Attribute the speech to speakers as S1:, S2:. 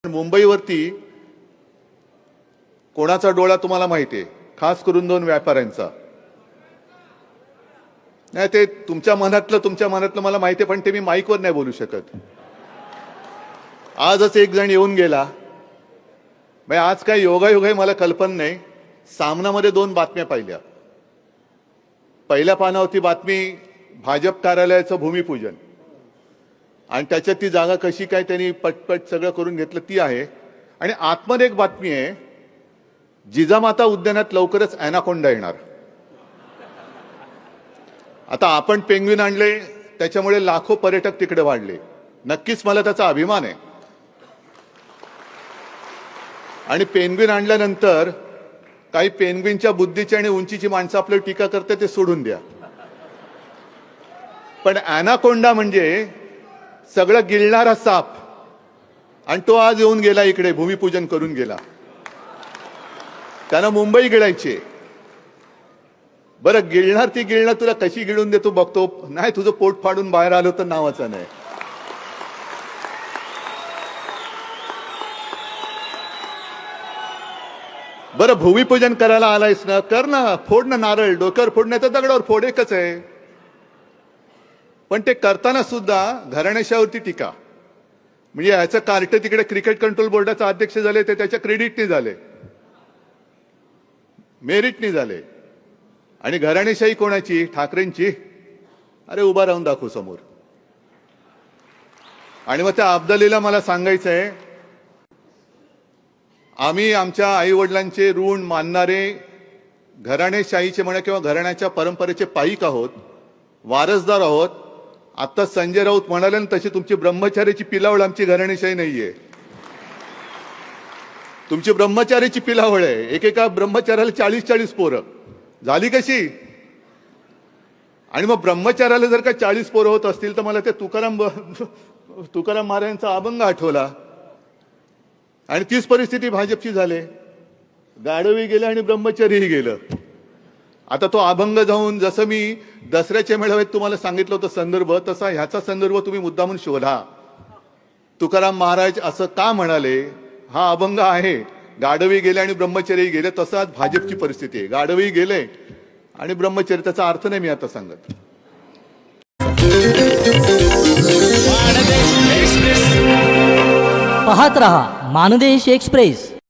S1: मुंबईवरती कोणाचा डोळा तुम्हाला माहिती आहे? खास करून दोन व्यापाऱ्यांचा. नाही, ते तुमच्या मनातलं मला माहिती आहे, पण ते मी माईकवर नाही बोलू शकत. आजच एक जण येऊन गेला. आज काय योगायोग आहे मला कल्पना नाही. सामनामध्ये दोन बातम्या पाहिल्या. पहिल्या पानावरती बातमी भाजप कार्यालयाचं भूमिपूजन आणि त्याच्यात ती जागा कशी काय त्यांनी पटपट सगळं करून घेतलं ती आहे. आणि आतमध्ये एक बातमी आहे, जिजामाता उद्यानात लवकरच ॲनाकोंडा येणार. आता आपण पेंग्विन आणले त्याच्यामुळे लाखो पर्यटक तिकडे वाढले. नक्कीच मला त्याचा अभिमान आहे. आणि पेंग्विन आणल्यानंतर काही पेंग्विनच्या बुद्धीची आणि उंचीची माणसं आपल्याला टीका करते, ते सोडून द्या. पण ॲनाकोंडा म्हणजे सगळं गिळणारा साप, आणि तो आज येऊन गेला इकडे, भूमिपूजन करून गेला. त्यानं मुंबई गिळायची. बरं, गिळणार ती गिळणार, तुला कशी गिळून देतो बघतो. नाही, तुझं पोट फाडून बाहेर आलं तर नावाचं नाही. बरं, भूमिपूजन करायला आलायस ना, कर ना, फोड ना नारळ, डोक्यावर फोड नाही तर दगडावर फोड, एकच आहे. पण ते करताना सुद्धा घराण्याशावरती टीका. म्हणजे याचं कार्ट तिकडे क्रिकेट कंट्रोल बोर्डाचे अध्यक्ष झाले, ते त्याच्या क्रेडिटने झाले, मेरिटने झाले. आणि घराणेशाही कोणाची? ठाकरेंची. अरे उभा राहून दाखवू समोर. आणि मग त्या अब्दालीला मला सांगायचंय, आम्ही आमच्या आई वडिलांचे ऋण मानणारे घराणेशाहीचे म्हणा किंवा घराण्याच्या परंपरेचे पाईक आहोत, वारसदार आहोत. आता संजय राऊत म्हणाले ना, तशी तुमची ब्रह्मचार्याची पिलावळ आमची घराणेशाही नाहीये. तुमची ब्रह्मचार्याची पिलावळ आहे. एकेका ब्रह्मचार्याला 40-40 पोरं झाली कशी? आणि मग ब्रह्मचार्याला जर का 40 पोरं होत असतील तर मला ते तुकाराम महाराजांचा अभंग आठवला. आणि तीच परिस्थिती भाजपची झाली. गाढवही गेले आणि ब्रह्मचर्यही गेलं. आता तो अभंग जाऊन, जसं मी दसऱ्याच्या मेळाव्यात तुम्हाला सांगितलं होतं संदर्भ, तसा ह्याचा संदर्भ तुम्ही मुद्दामून शोधा. तुकाराम महाराज असं का म्हणाले? हा अभंग आहे. गाढवही गेले आणि ब्रह्मचर्यही गेले. तसं आज भाजपची परिस्थिती आहे. गाढवही गेले आणि ब्रह्मचर्य. त्याचा अर्थ नाही मी आता सांगत.
S2: पाहत रहा मानदेश एक्सप्रेस.